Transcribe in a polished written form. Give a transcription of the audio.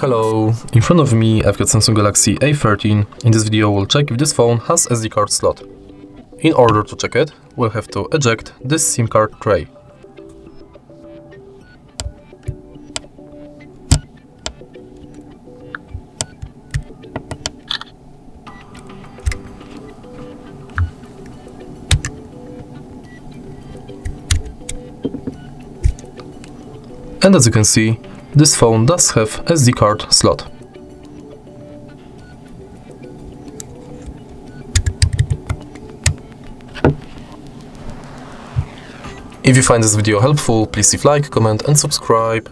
Hello, in front of me I've got Samsung Galaxy A13. In this video we'll check if this phone has SD card slot. In order to check it, we'll have to eject this SIM card tray. And as you can see, this phone does have SD card slot. If you find this video helpful, please leave like, comment and subscribe.